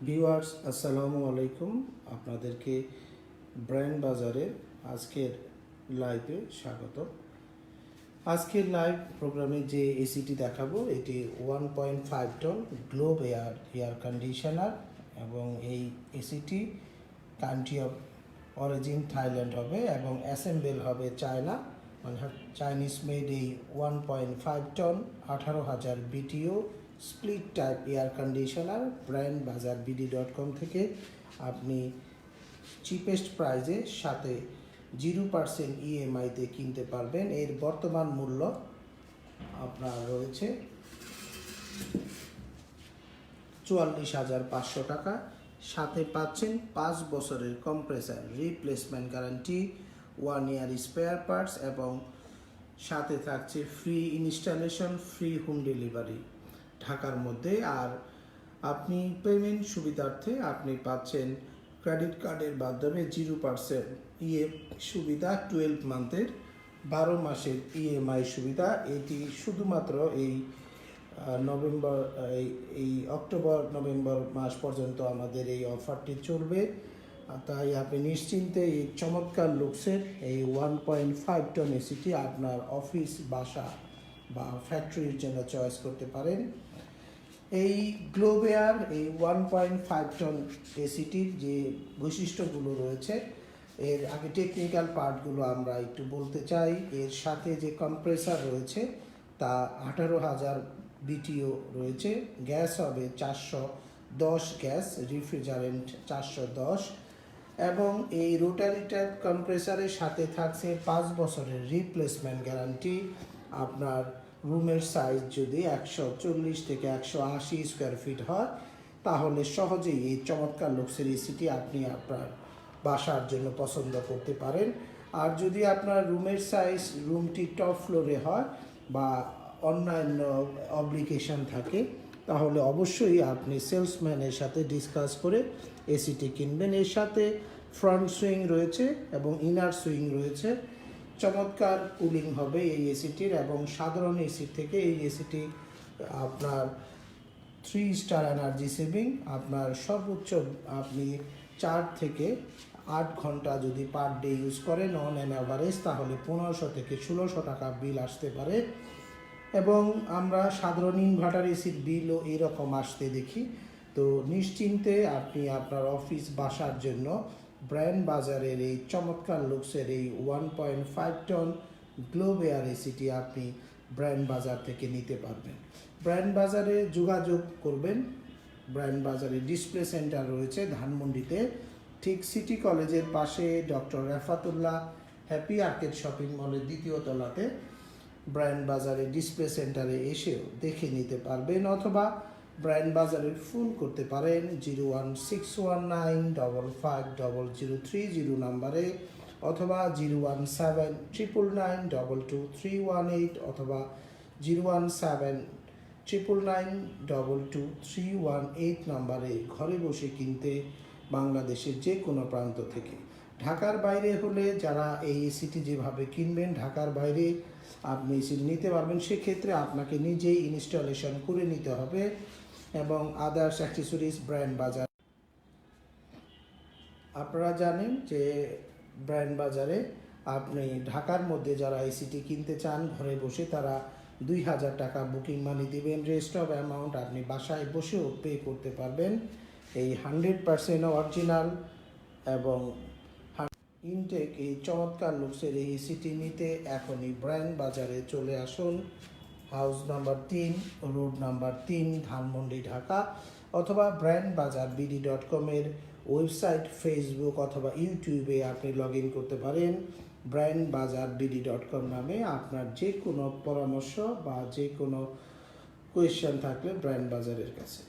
Viewers আসসালামু আলাইকুম, আপনাদেরকে ব্র্যান্ড বাজারের আজকের লাইভে স্বাগত। আজকের লাইভ প্রোগ্রামে যে এসিটি দেখাবো এটি 1.5 টন গ্লোব এয়ার কন্ডিশনার এবং এই এসিটি কান্ট্রি অফ অরিজিন থাইল্যান্ড হবে এবং অ্যাসেম্বল হবে চায়না, মানে চাইনিজ মেড। এই 1.5 ton 18,000 BTU split type air conditioner brand Bajar BD.com থেকে আপনি চিপেস্ট প্রাইজে সাথে 0% EMI-তে কিনতে পারবেন। এর বর্তমান মূল্য আপনার রয়েছে 44,500 টাকা। সাথে পাচ্ছেন 5 বছরের কম্প্রেসার রিপ্লেসমেন্ট গ্যারান্টি, 1 ইয়ার স্পেয়ার পার্টস এবং সাথে থাকছে free installation, free home delivery ঢাকার মধ্যে। আর আপনি পেমেন্ট সুবিধার্থে আপনি পাচ্ছেন ক্রেডিট কার্ডের মাধ্যমে 0% সুবিধা, 12 মান্থের 12 মাসের EMI সুবিধা। এটি শুধুমাত্র এই অক্টোবর নভেম্বর মাস পর্যন্ত আমাদের এই অফারটি চলবে। তাই আপনি নিশ্চিন্তে এই চমৎকার লুকসের এই 1.5 টন এসিটি আপনার অফিস, বাসা বা ফ্যাক্টরির জন্য চয়েস করতে পারেন। এই গ্লোব এয়ার এই 1.5 টন এসিটির যে বৈশিষ্ট্যগুলো রয়েছে, এর আগে টেকনিক্যাল পার্টগুলো আমরা একটু বলতে চাই। এর সাথে যে কম্প্রেসার রয়েছে তা 18,000 BTO রয়েছে। গ্যাস হবে 410 গ্যাস, রেফ্রিজারেন্ট 410 এবং এই রোটারি টাইপ কম্প্রেসারের সাথে থাকছে 5 বছরের রিপ্লেসমেন্ট গ্যারান্টি। আপনার রুমের সাইজ যদি 140 থেকে 180 স্কোয়ার ফিট হয় তাহলে সহজেই এই চমৎকার লুকসের এসিটি আপনি আপনার বাসার জন্য পছন্দ করতে পারেন। আর যদি আপনার রুমের সাইজ রুমটি টপ ফ্লোরে হয় বা অন্যান্য অব্লিগেশন থাকে তাহলে অবশ্যই আপনি সেলসম্যানের সাথে ডিসকাস করে এসিটি কিনবেন। এর সাথে ফ্রন্ট সুইং রয়েছে এবং ইনার সুইং রয়েছে। চমৎকার কুলিং হবে এই এসিটির এবং সাধারণ এসি থেকে এই এসিটি আপনার 3 স্টার এনার্জি সেভিং। আপনার সর্বোচ্চ আপনি 4 থেকে 8 ঘন্টা যদি পার ডে ইউজ করেন অন অ্যান অ্যাভারেজ তাহলে 1500 থেকে 1600 টাকা বিল আসতে পারে। এবং আমরা সাধারণ ইনভার্টার এসির বিলও এরকম আসতে দেখি। তো নিশ্চিন্তে আপনি আপনার অফিস, বাসার জন্য ব্র্যান্ড বাজারের এই চমৎকার লুকসের এই 1.5 টন গ্লোব এয়ার এসিটি আপনি ব্র্যান্ড বাজার থেকে নিতে পারবেন। ব্র্যান্ড বাজারে যোগাযোগ করবেন। ব্র্যান্ড বাজারে ডিসপ্লে সেন্টার রয়েছে ধানমন্ডিতে, ঠিক সিটি কলেজের পাশে doctor Refatullah happy arcade shopping মলের 2য় তলাতে ব্র্যান্ড বাজারে ডিসপ্লে সেন্টারে এসেও দেখে নিতে পারবেন, অথবা ব্র্যান্ড বাজারের ফোন করতে পারেন 01619550030 নাম্বারে, অথবা 01799922318 অথবা 01799922318 নাম্বারে ঘরে বসে কিনতে বাংলাদেশের যে কোনো প্রান্ত থেকে। ঢাকার বাইরে হলে যারা এই এসিটি যেভাবে কিনবেন ঢাকার বাইরে আপনি এসিটি নিতে পারবেন, সেক্ষেত্রে আপনাকে নিজেই ইনস্টলেশন করে নিতে হবে এবং আদার্স অ্যাক্সেসরিজ ব্র্যান্ড বাজার। আপনারা জানেন যে ব্র্যান্ড বাজারে আপনি ঢাকার মধ্যে যারা এসিটি কিনতে চান ঘরে বসে তারা 2,000 টাকা বুকিং মানি দিবেন। রেস্ট অফ অ্যামাউন্ট আপনি বাসায় বসেও পে করতে পারবেন। এই 100% অরিজিনাল এবং ইনটেক এই চমৎকার লুকসের এই এসিটি নিতে এখনই ব্র্যান্ড বাজারে চলে আসুন। House number 3, road number 3, Dhanmondi, Dhaka. অথবা ব্র্যান্ড বাজার BD.com এর ওয়েবসাইট, ফেসবুক অথবা ইউটিউবে আপনি লগ ইন করতে পারেন ব্র্যান্ড বাজার BD.com নামে। আপনার যে কোনো পরামর্শ বা যে কোনো কোয়েশ্চেন থাকলে ব্র্যান্ড বাজারের কাছে।